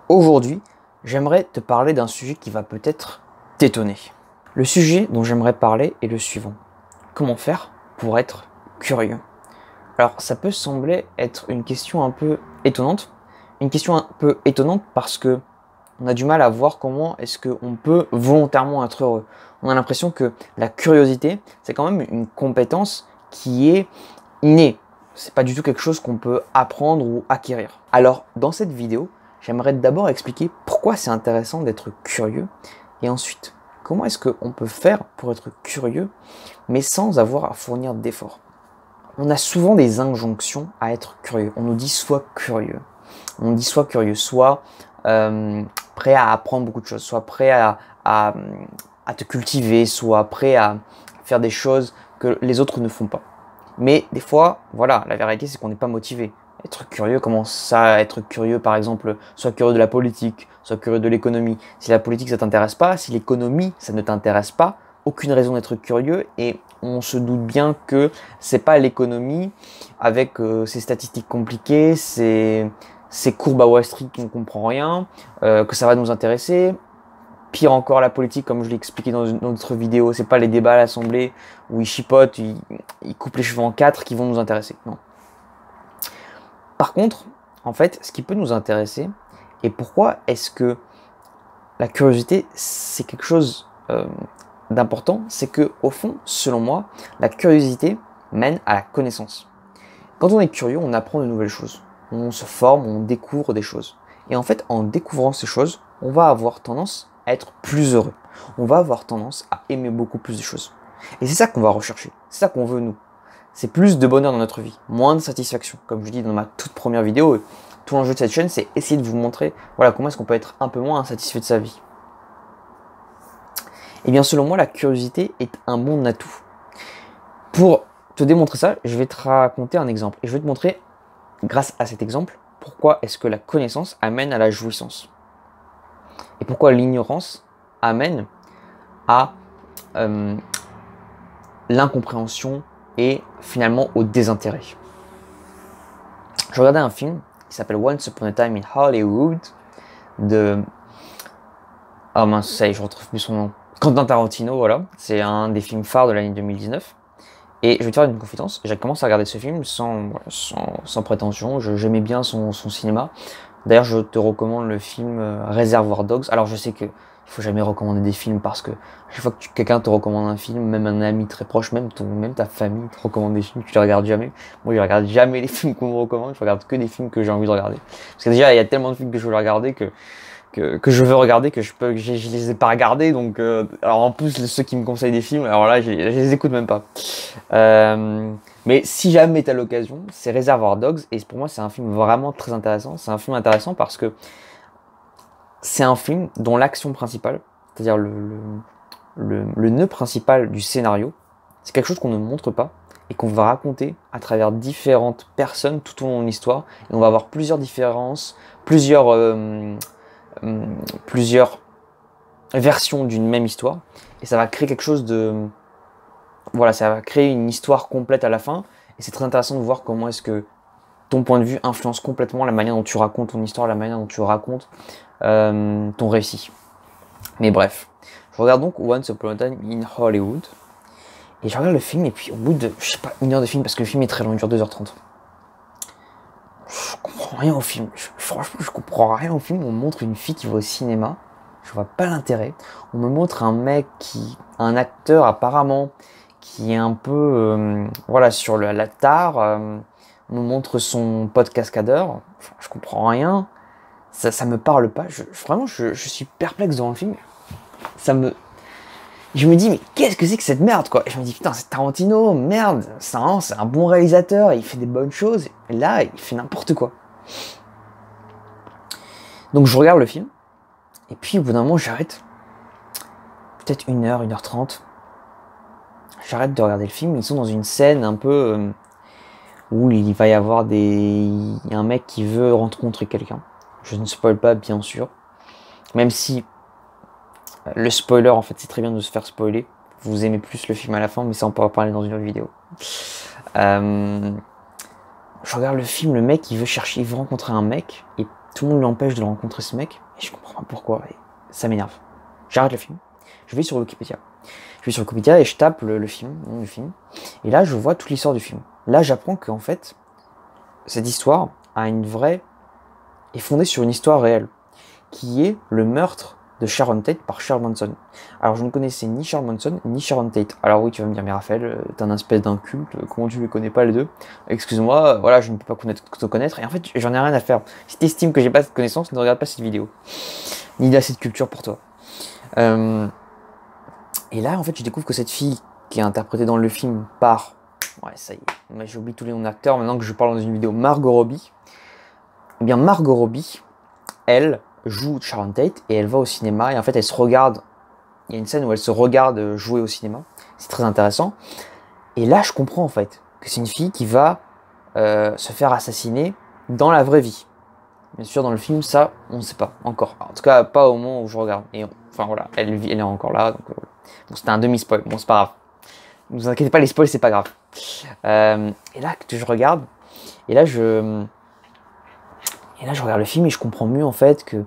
Aujourd'hui, j'aimerais te parler d'un sujet qui va peut-être t'étonner. Le sujet dont j'aimerais parler est le suivant. Comment faire pour être curieux? Alors, ça peut sembler être une question un peu étonnante. Une question un peu étonnante parce que on a du mal à voir comment est-ce qu'on peut volontairement être heureux. On a l'impression que la curiosité, c'est quand même une compétence qui est innée. C'est pas du tout quelque chose qu'on peut apprendre ou acquérir. Alors, dans cette vidéo, j'aimerais d'abord expliquer pourquoi c'est intéressant d'être curieux et ensuite, comment est-ce qu'on peut faire pour être curieux mais sans avoir à fournir d'efforts. On a souvent des injonctions à être curieux. On nous dit sois curieux. On dit sois curieux, soit prêt à apprendre beaucoup de choses, soit prêt à te cultiver, soit prêt à faire des choses que les autres ne font pas. Mais des fois, voilà, la vérité c'est qu'on n'est pas motivé. Être curieux, comment ça, être curieux par exemple, sois curieux de la politique, sois curieux de l'économie. Si la politique ça t'intéresse pas, si l'économie ça ne t'intéresse pas, aucune raison d'être curieux et on se doute bien que c'est pas l'économie avec ses statistiques compliquées, ses courbes à Wall Street qui ne comprend rien, que ça va nous intéresser. Pire encore, la politique, comme je l'ai expliqué dans une autre vidéo, c'est pas les débats à l'Assemblée où ils chipotent, ils coupent les cheveux en quatre qui vont nous intéresser. Non. Par contre, en fait, ce qui peut nous intéresser, et pourquoi est-ce que la curiosité, c'est quelque chose d'important, c'est que au fond, selon moi, la curiosité mène à la connaissance. Quand on est curieux, on apprend de nouvelles choses. On se forme, on découvre des choses. Et en fait, en découvrant ces choses, on va avoir tendance à être plus heureux. On va avoir tendance à aimer beaucoup plus de choses. Et c'est ça qu'on va rechercher. C'est ça qu'on veut, nous. C'est plus de bonheur dans notre vie, moins de satisfaction. Comme je dis dans ma toute première vidéo, tout l'enjeu de cette chaîne, c'est essayer de vous montrer voilà, comment est-ce qu'on peut être un peu moins insatisfait de sa vie. Et bien, selon moi, la curiosité est un bon atout. Pour te démontrer ça, je vais te raconter un exemple. Et je vais te montrer, grâce à cet exemple, pourquoi est-ce que la connaissance amène à la jouissance. Et pourquoi l'ignorance amène à l'incompréhension et finalement au désintérêt. Je regardais un film qui s'appelle Once Upon a Time in Hollywood de... Oh mince, ça y est, je retrouve plus son nom. Quentin Tarantino, voilà. C'est un des films phares de l'année 2019. Et je vais te faire une confidence. J'ai commencé à regarder ce film sans prétention. J'aimais bien son cinéma. D'ailleurs, je te recommande le film Reservoir Dogs. Alors, je sais qu'il faut jamais recommander des films parce que chaque fois que quelqu'un te recommande un film, même un ami très proche, même ta famille te recommande des films, tu les regardes jamais. Moi, je regarde jamais les films qu'on me recommande. Je regarde que des films que j'ai envie de regarder. Parce que déjà, il y a tellement de films que je veux regarder que je veux regarder que je les ai pas regardés. Donc, alors en plus, ceux qui me conseillent des films, alors là, je les écoute même pas. Mais si jamais tu as l'occasion, c'est Reservoir Dogs. Et pour moi, c'est un film vraiment très intéressant. C'est un film intéressant parce que c'est un film dont l'action principale, c'est-à-dire le nœud principal du scénario, c'est quelque chose qu'on ne montre pas et qu'on va raconter à travers différentes personnes tout au long de l'histoire. Et on va avoir plusieurs différences, plusieurs versions d'une même histoire. Et ça va créer quelque chose de... Voilà, ça va créer une histoire complète à la fin. Et c'est très intéressant de voir comment est-ce que ton point de vue influence complètement la manière dont tu racontes ton histoire, la manière dont tu racontes ton récit. Mais bref, je regarde donc Once Upon a Time in Hollywood. Et je regarde le film et puis au bout de, je sais pas, 1 heure de film, parce que le film est très long, il dure 2h30. Je comprends rien au film. Franchement, je comprends rien au film. On me montre une fille qui va au cinéma. Je vois pas l'intérêt. On me montre un acteur apparemment, qui est un peu, voilà, sur la tare. On me montre son pote cascadeur. Je comprends rien. Ça me parle pas. Vraiment, je suis perplexe devant le film. Je me dis, mais qu'est-ce que c'est que cette merde, quoi? Et je me dis, putain, c'est Tarantino, merde, c'est un bon réalisateur, il fait des bonnes choses, et là, il fait n'importe quoi. Donc je regarde le film, et puis au bout d'un moment, j'arrête. Peut-être 1h, 1h30. J'arrête de regarder le film, ils sont dans une scène un peu où il va y avoir un mec qui veut rencontrer quelqu'un. Je ne spoil pas, bien sûr. Même si le spoiler, en fait, c'est très bien de se faire spoiler. Vous aimez plus le film à la fin, mais ça, on pourra parler dans une autre vidéo. Je regarde le film, le mec, il veut rencontrer un mec, et tout le monde l'empêche de rencontrer ce mec, et je comprends pas pourquoi, et ça m'énerve. J'arrête le film, je vais sur Wikipédia. Je vais sur Wikipédia et je tape le film, le nom du film, et là je vois toute l'histoire du film. Là j'apprends qu'en fait, cette histoire est fondée sur une histoire réelle, qui est le meurtre de Sharon Tate par Charles Manson. Alors je ne connaissais ni Charles Manson ni Sharon Tate. Alors oui, tu vas me dire, mais Raphaël, t'es un espèce d'un culte, comment tu les connais pas les deux? Excuse-moi, voilà, je ne peux pas te connaître, et en fait j'en ai rien à faire. Si t'estimes que j'ai pas de connaissances, ne regarde pas cette vidéo. Ni assez de culture pour toi. Et là en fait je découvre que cette fille qui est interprétée dans le film par... Ouais, ça y est, j'ai oublié tous les noms d'acteurs maintenant que je parle dans une vidéo. Margot Robbie. Eh bien Margot Robbie, elle joue Sharon Tate et elle va au cinéma et en fait elle se regarde, il y a une scène où elle se regarde jouer au cinéma, c'est très intéressant, et là je comprends en fait que c'est une fille qui va se faire assassiner dans la vraie vie. Bien sûr dans le film ça on ne sait pas encore, en tout cas pas au moment où je regarde, et enfin voilà, elle est encore là, donc bon, c'était un demi-spoil, bon c'est pas grave, ne vous inquiétez pas, les spoils c'est pas grave. Et là que je regarde, et là je regarde le film et je comprends mieux en fait que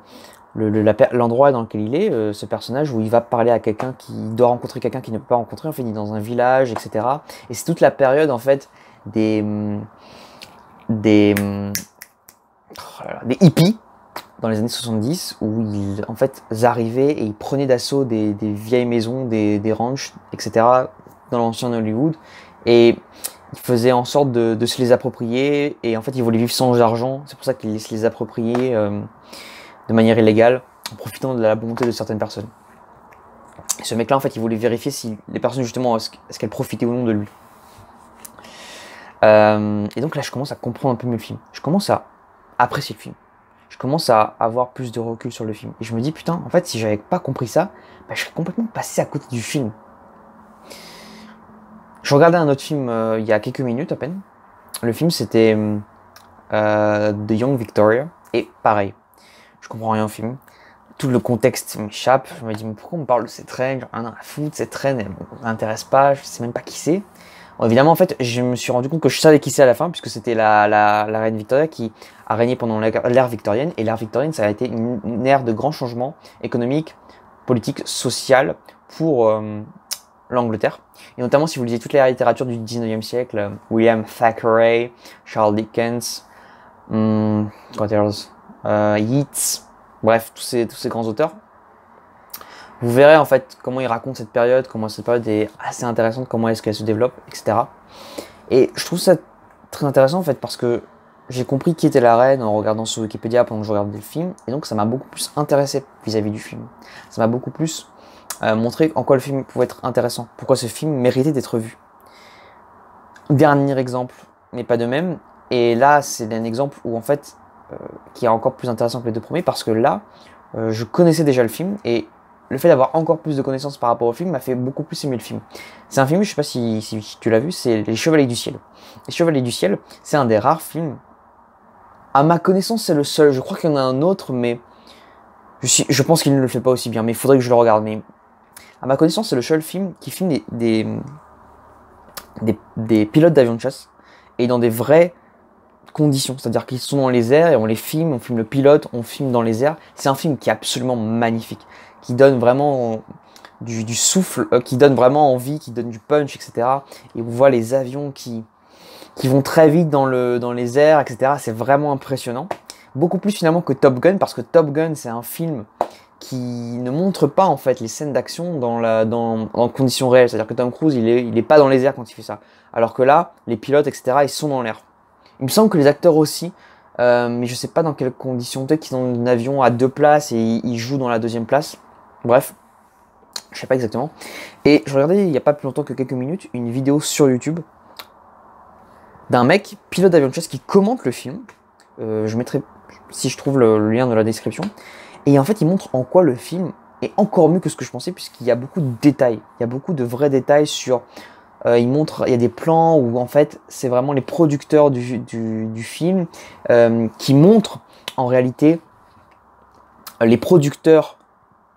l'endroit dans lequel il est, ce personnage où il va parler à quelqu'un qui doit rencontrer quelqu'un qu'il ne peut pas rencontrer, en fait il est dans un village, etc. Et c'est toute la période en fait des hippies dans les années 70 où ils en fait arrivaient et ils prenaient d'assaut des vieilles maisons, des ranchs, etc. dans l'ancien Hollywood, et ils faisaient en sorte de se les approprier, et en fait ils voulaient vivre sans argent, c'est pour ça qu'ils se les appropriaient de manière illégale, en profitant de la bonté de certaines personnes. Et ce mec-là, en fait, il voulait vérifier si les personnes, justement, est-ce qu'elles profitaient ou non de lui. Et donc là, je commence à comprendre un peu mieux le film. Je commence à apprécier le film. Je commence à avoir plus de recul sur le film. Et je me dis, putain, en fait, si j'avais pas compris ça, bah, je serais complètement passé à côté du film. Je regardais un autre film il y a quelques minutes à peine. Le film, c'était The Young Victoria. Et pareil, je comprends rien au film. Tout le contexte m'échappe. Je me dis, mais pourquoi on me parle de cette reine? J'en ai rien à foutre. Cette reine, elle m'intéresse pas. Je sais même pas qui c'est. Bon, évidemment, en fait, je me suis rendu compte que je savais qui c'est à la fin, puisque c'était la reine Victoria qui a régné pendant l'ère victorienne. Et l'ère victorienne, ça a été une ère de grands changements économiques, politiques, sociaux pour l'Angleterre. Et notamment, si vous lisez toute la littérature du 19e siècle, William Thackeray, Charles Dickens, Yeats, bref, tous ces grands auteurs, vous verrez en fait comment ils racontent cette période, comment cette période est assez intéressante, comment est-ce qu'elle se développe, etc. Et je trouve ça très intéressant en fait parce que j'ai compris qui était la reine en regardant sur Wikipédia pendant que je regardais le film, et donc ça m'a beaucoup plus intéressé vis-à-vis du film. Ça m'a beaucoup plus montré en quoi le film pouvait être intéressant, pourquoi ce film méritait d'être vu. Dernier exemple, mais pas de même, et là c'est un exemple où en fait qui est encore plus intéressant que les deux premiers, parce que là je connaissais déjà le film, et le fait d'avoir encore plus de connaissances par rapport au film m'a fait beaucoup plus aimer le film. C'est un film, je sais pas si tu l'as vu, c'est Les Chevaliers du Ciel. Les Chevaliers du Ciel, c'est un des rares films, à ma connaissance c'est le seul, je crois qu'il y en a un autre, mais je pense qu'il ne le fait pas aussi bien, mais il faudrait que je le regarde. Mais à ma connaissance c'est le seul film qui filme des pilotes d'avions de chasse, et dans des vraies conditions, c'est-à-dire qu'ils sont dans les airs et on les filme, on filme le pilote, on filme dans les airs. C'est un film qui est absolument magnifique, qui donne vraiment du souffle, qui donne vraiment envie, qui donne du punch, etc. Et on voit les avions qui vont très vite dans les airs, etc. C'est vraiment impressionnant. Beaucoup plus finalement que Top Gun, parce que Top Gun c'est un film qui ne montre pas en fait les scènes d'action en conditions réelles. C'est-à-dire que Tom Cruise il est pas dans les airs quand il fait ça. Alors que là, les pilotes, etc. ils sont dans l'air. Il me semble que les acteurs aussi, mais je sais pas dans quelles conditions. Peut-être qu'ils ont un avion à 2 places et ils jouent dans la 2e place. Bref, je sais pas exactement. Et je regardais il y a pas plus longtemps que quelques minutes une vidéo sur YouTube d'un mec, pilote d'avion de chasse, qui commente le film. Je mettrai, si je trouve le lien dans la description. Et en fait, il montre en quoi le film est encore mieux que ce que je pensais, puisqu'il y a beaucoup de détails. Il y a beaucoup de vrais détails sur... il y a des plans où en fait c'est vraiment les producteurs du film qui montrent en réalité les producteurs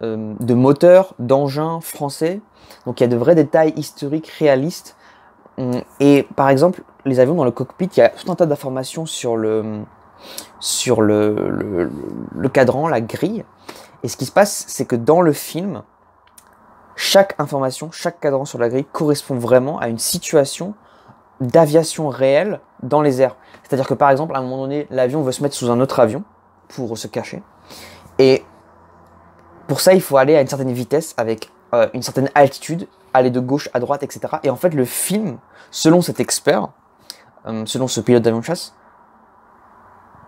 de moteurs, d'engins français. Donc il y a de vrais détails historiques, réalistes. Et par exemple, les avions dans le cockpit, il y a tout un tas d'informations sur sur le cadran, la grille. Et ce qui se passe, c'est que dans le film, chaque information, chaque cadran sur la grille correspond vraiment à une situation d'aviation réelle dans les airs. C'est-à-dire que par exemple, à un moment donné, l'avion veut se mettre sous un autre avion pour se cacher. Et pour ça, il faut aller à une certaine vitesse, avec une certaine altitude, aller de gauche à droite, etc. Et en fait, le film, selon cet expert, selon ce pilote d'avion de chasse,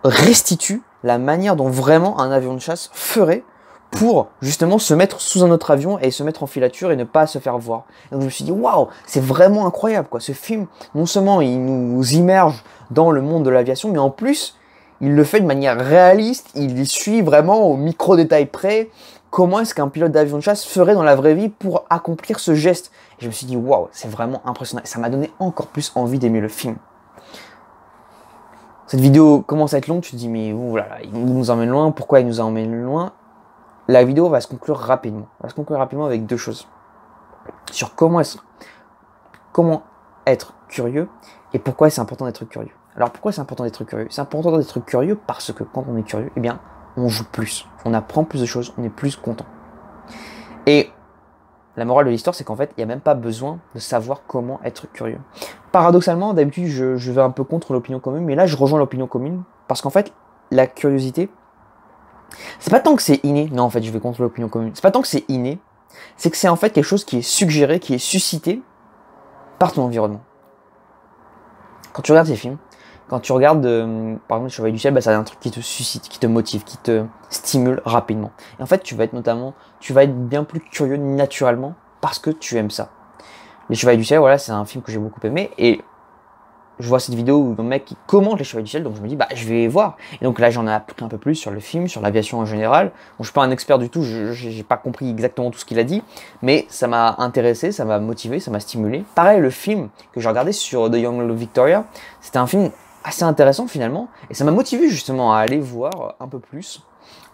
restitue la manière dont vraiment un avion de chasse ferait pour justement se mettre sous un autre avion et se mettre en filature et ne pas se faire voir. Et donc je me suis dit, waouh, c'est vraiment incroyable, quoi. Ce film, non seulement il nous immerge dans le monde de l'aviation, mais en plus, il le fait de manière réaliste, il suit vraiment au micro-détail près comment est-ce qu'un pilote d'avion de chasse ferait dans la vraie vie pour accomplir ce geste. Et je me suis dit, waouh, c'est vraiment impressionnant. Et ça m'a donné encore plus envie d'aimer le film. Cette vidéo commence à être longue, tu te dis, mais oulala, il nous emmène loin, pourquoi il nous emmène loin? La vidéo va se conclure rapidement. Elle va se conclure rapidement avec deux choses. Sur comment être curieux et pourquoi c'est important d'être curieux. Alors pourquoi c'est important d'être curieux? C'est important d'être curieux parce que quand on est curieux, eh bien, on joue plus, on apprend plus de choses, on est plus content. Et la morale de l'histoire, c'est qu'en fait, il n'y a même pas besoin de savoir comment être curieux. Paradoxalement, d'habitude, je vais un peu contre l'opinion commune, mais là, je rejoins l'opinion commune parce qu'en fait, la curiosité, c'est pas tant que c'est inné, non, en fait, je vais contre l'opinion commune. C'est pas tant que c'est inné, c'est que c'est en fait quelque chose qui est suggéré, qui est suscité par ton environnement. Quand tu regardes ces films, quand tu regardes, par exemple, Le Chevalier du Ciel, bah, c'est un truc qui te suscite, qui te motive, qui te stimule rapidement. Et en fait, tu vas être bien plus curieux naturellement parce que tu aimes ça. Les Chevaliers du Ciel, voilà, c'est un film que j'ai beaucoup aimé et je vois cette vidéo où le mec qui commente Les Chevaliers du Ciel, donc je me dis, bah, je vais voir. Et donc là, j'en ai appris un peu plus sur le film, sur l'aviation en général. Bon, je suis pas un expert du tout, j'ai pas compris exactement tout ce qu'il a dit, mais ça m'a intéressé, ça m'a motivé, ça m'a stimulé. Pareil, le film que j'ai regardé sur The Young Victoria, c'était un film assez intéressant finalement, et ça m'a motivé justement à aller voir un peu plus,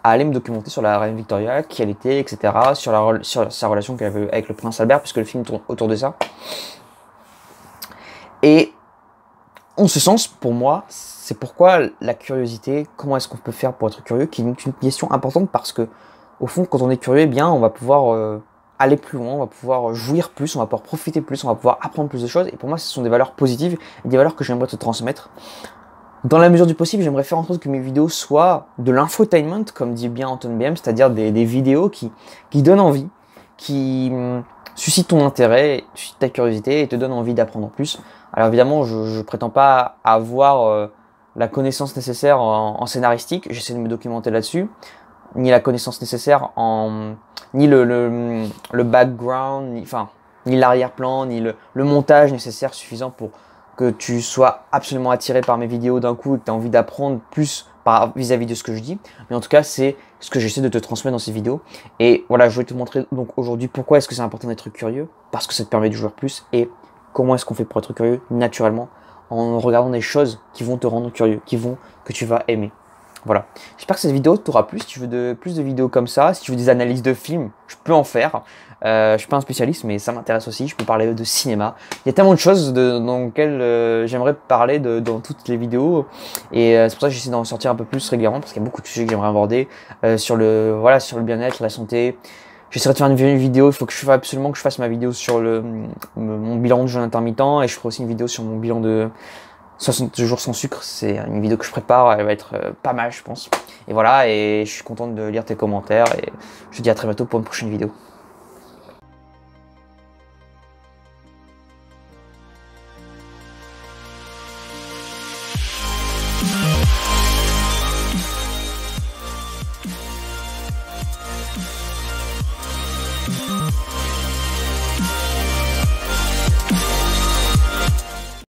à aller me documenter sur la reine Victoria, qui elle était, etc., sur sa relation qu'elle avait avec le prince Albert, puisque le film tourne autour de ça. Et en ce sens, pour moi, c'est pourquoi la curiosité, comment est-ce qu'on peut faire pour être curieux, qui est une question importante parce que, au fond, quand on est curieux, eh bien, on va pouvoir aller plus loin, on va pouvoir jouir plus, on va pouvoir profiter plus, on va pouvoir apprendre plus de choses. Et pour moi, ce sont des valeurs positives et des valeurs que j'aimerais te transmettre. Dans la mesure du possible, j'aimerais faire en sorte que mes vidéos soient de l'infotainment, comme dit bien Anton BM, c'est-à-dire des vidéos qui donnent envie, qui suscitent ton intérêt, suscitent ta curiosité et te donnent envie d'apprendre plus. Alors évidemment, je ne prétends pas avoir la connaissance nécessaire en scénaristique, j'essaie de me documenter là-dessus, ni la connaissance nécessaire ni le background, ni l'arrière-plan, ni le montage nécessaire suffisant pour que tu sois absolument attiré par mes vidéos d'un coup et que tu as envie d'apprendre plus vis-à-vis de ce que je dis. Mais en tout cas, c'est ce que j'essaie de te transmettre dans ces vidéos. Et voilà, je vais te montrer donc aujourd'hui pourquoi est-ce que c'est important d'être curieux, parce que ça te permet de jouer plus, et comment est-ce qu'on fait pour être curieux naturellement en regardant des choses qui vont te rendre curieux, que tu vas aimer. Voilà. J'espère que cette vidéo t'aura plu. Si tu veux plus de vidéos comme ça, si tu veux des analyses de films, je peux en faire. Je suis pas un spécialiste, mais ça m'intéresse aussi. Je peux parler de cinéma. Il y a tellement de choses dans lesquelles j'aimerais parler dans toutes les vidéos. Et c'est pour ça que j'essaie d'en sortir un peu plus régulièrement, parce qu'il y a beaucoup de sujets que j'aimerais aborder sur le bien-être, la santé. J'essaierai de faire une vidéo. Il faut absolument que je fasse ma vidéo sur mon bilan de jeûne intermittent. Et je ferai aussi une vidéo sur mon bilan de 60 jours sans sucre. C'est une vidéo que je prépare. Elle va être pas mal, je pense. Et voilà. Et je suis content de lire tes commentaires. Et je te dis à très bientôt pour une prochaine vidéo.